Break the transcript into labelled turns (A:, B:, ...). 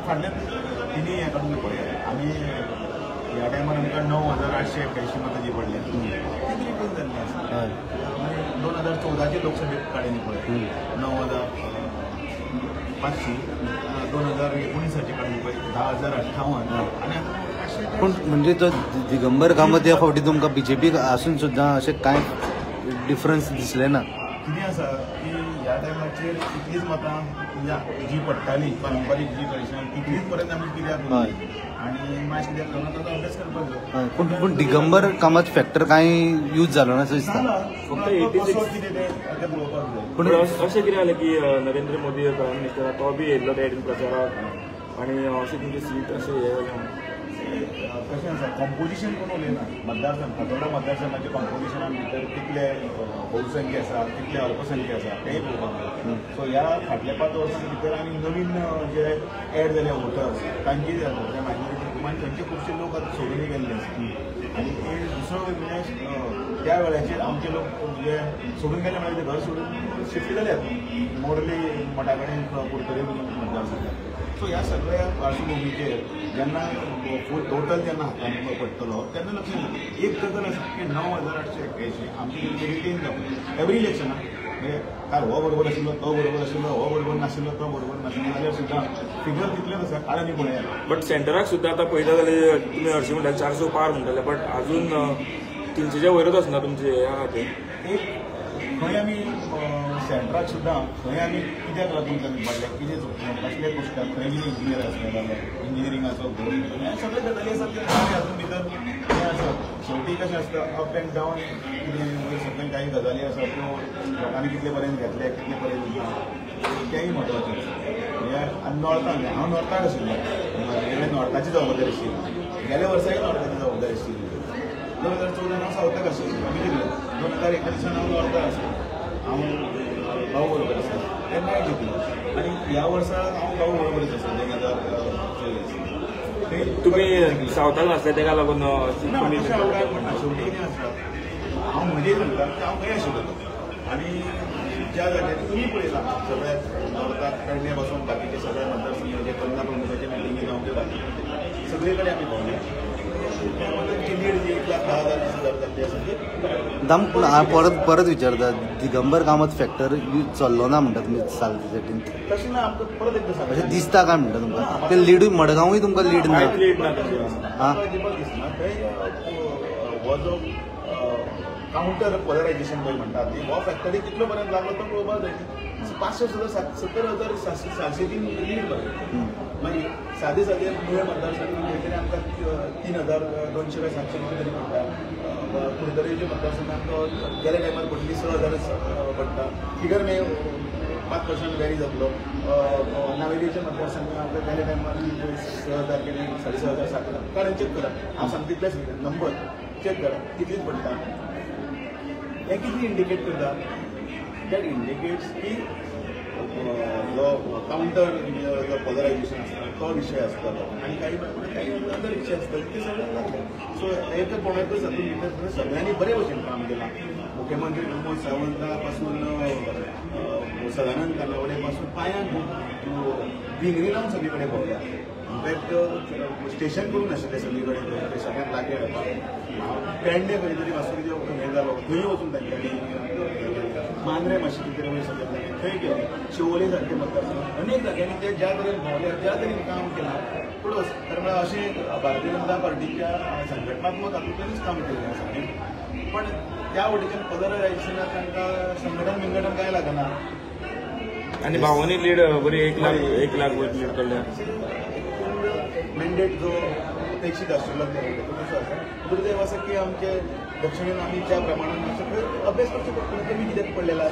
A: फाटल्यान तिनी हें काडून पळय आमी ह्या टायमार आमकां 9,881 मतां जी पडल्या ती रिलीज जाल्ली आसा. 2014चे लोकसभेक काडली पळय 9,500, 2019चे काडली पळय 10,058 आनी
B: पूण म्हणजे तो दिगंबर कामत ह्या फावटी तुमकां बीजेपी आसून सुद्दां अशें कांय डिफरन्स दिसलें ना.
A: कितें आसा की ह्या टायमाचेर कितलींच मतां जी पडटाली पारंपारीक जी ट्रेडिशनल तितलीच पर्यंत आमी कित्याक आनी मातशें कित्याक लागून ताचो अभ्यास करपाक जाय.
B: पूण दिगंबर कामत फॅक्टर कांय यूज जालो ना असो दिसता.
A: फक्त 86 कितें तें पळोवपाक जाय.
C: पूण अशें कितें जालें की नरेंद्र मोदी प्रायम मिनिस्टर तो बी येयल्लो त्या प्रचाराक आनी अशें तुमचें सीट अशें हें
A: कशें आसा कॉम्पोजिशन कोण उलयना. मतदारसंघ फातोर्डा मतदारसंघाच्या कॉम्पोजिशनान भितर कितले बहुसंख्य आसा कितले अल्पसंख्य आसा तेंय पळोवपाक जाय. सो ह्या फाटल्या 5 वर्सां भितर आनी नवीन जे एड जाले वोटर्स तांची जे मायनॉरिटी आनी थंयचे खुबशे लोक आतां सोडून गेल्ले आसा आनी ते दुसरो म्हणजे त्या वेळाचेर आमचे लोक म्हणजे सोडून गेले म्हणजे घर सोडून शिफ्ट जाल्यात मोरली मठा कडेन कुडतरी मतदारसंघात. सो ह्या सगळ्या पार्श्वभूमीचेर जेन्ना फूल टोटल जेन्ना हातान पडटलो तेन्ना लक्षात येता एक गजाल आसा की 9,881 आमची कितें रिटेन जावप एवरी इलेक्शनाक म्हणजे काल हो बरोबर आशिल्लो तो बरोबर आशिल्लो हो बरोबर नाशिल्लो तो बरोबर नाशिल्लो जाल्यार सुद्दां फिगर तितलेच आसा काल आनी पळयात.
C: बट सेंटराक सुद्दां आतां पळयता जाल्यार तुमी हरशीं म्हणटात 400 पार म्हणटाले बट अजून 300च्या वयरच आसना तुमचे ह्या खातीर.
A: एक खंय आमी सेंटराक सुद्दां खंय आमी कित्याक लागून कमी पडले कितें चुकलें कसले गोश्टाक खंय कितें इंजिनियर आसलें इंजिनियरिंगाचो हे सगळे गजाली आसा ते हातून भितर हें आसा. शेवटी कशें आसता अप एंड डावन कितें सगळे काही गजाली आसा त्यो लोकांनी कितले पर्यंत घेतले कितले पर्यंत ना तेंय म्हत्वाचें आसा. आनी नॉर्थाक हांव नॉर्थाक आशिल्लो नॉर्थाची जबाबदारी आशिल्ली गेल्या वर्साय नॉर्थाची जबाबदारी आशिल्ली. 2014 हांव सावथाक आशिल्लो आमी जिखलो 2019 हांव नॉर्थाक आशिल्लो हांव भाऊ बरोबर आसा तेन्नाय जिखलो आनी ह्या वर्सा हांव भाऊ बरोबरच आसा 2024.
C: तुमी सावथाक नासले तेका लागून
A: शेवटी कितें आसता हांव म्हणजे सांगता की हांव खंय आशिल्लो आनी ज्या जाग्यार तुमी पळयला सगळ्या नॉर्थाक पेडणे पासून बाकीचे सगळ्या मतदारसंघाचे 15 पंगडाचे मिटींगे जावं ते सगळे कडेन आमी भोंवले.
B: परत विचारता दिगंबर कामत फॅक्टर चल्लो ना म्हणटा तुमी सालसेटीन
A: तशें ना आमकां परत एकदां सांगता
B: अशें दिसता काय म्हणटा तुमकां ते लीड मडगांवूय तुमकां लीड ना
A: दिसना थंय हो जो काउंटर पोलरायजेशन पळय म्हणटात ती हो फॅक्टरी कितलो पर्यंत लागलो तो पळोवपाक जाय. 500 सुद्दां 70,703 लीड बरें मागीर सादे नुवें मतदारसंघात खंय तरी आमकां 3,200 काय 700 तरी पडटा. कुडतरेच्या मतदारसंघात गेल्या टायमार पडली 6,000 पडटा. फिगर मे 5% वॅरी जातलो. नावेलीच्या मतदारसंघात आमकां गेल्या टायमार 6,000 केली 6,500 7,000 कारण चेक करा हांव सांगता तितलेच नंबर चेक करा कितलीच पडटा. हें कितें इंडिकेट करता दॅट इंडिकेट्स की जो काउंटर जो पोलरायजेशन आसता तो विशय आसतालो आनी काही अदर विशय आसताले ते सगळे लागले. सो एका कोणाकच हातूंत भितर सगळ्यांनी बरे भशेन काम केलां. मुख्यमंत्री प्रमोद सावंता पासून सदानंद कानावडे पासून पांयान भिंगरी लावन सगळे कडेन भोंवल्या. इनफॅक्ट स्टेशन करून आशिल्लें सगळे कडेन स्टेशनाक लागीं हांव पेडणे खंय तरी वासुदेव हें जालो थंय वचून तांच्यानी मांद्रे मातशें कितें वयर सगळे थंय गेले शिवोले सारके मतदारसंघ अनेक जाग्यांनी ते ज्या तरेन भोंवले ज्या तरेन काम केलां पळोवस तर अशें भारतीय जनता पार्टीच्या संघटनात्मक हातूंतल्यानूच काम केल्लें आसा. पण त्या वटेच्यान पोलरायजेशनाक तांकां संघटन कांय लागना
C: आनी भावनी लीड बरी 1 लाख लीड कडल्या
A: मॅन्डेट जो अपेक्षीत आशिल्लो तसो आसा. दुर्दैव आसा की आमचे दक्षिणेन आमी ज्या प्रमाणान सगळे अभ्यास करचो पडटलो कमी कित्याक पडलेला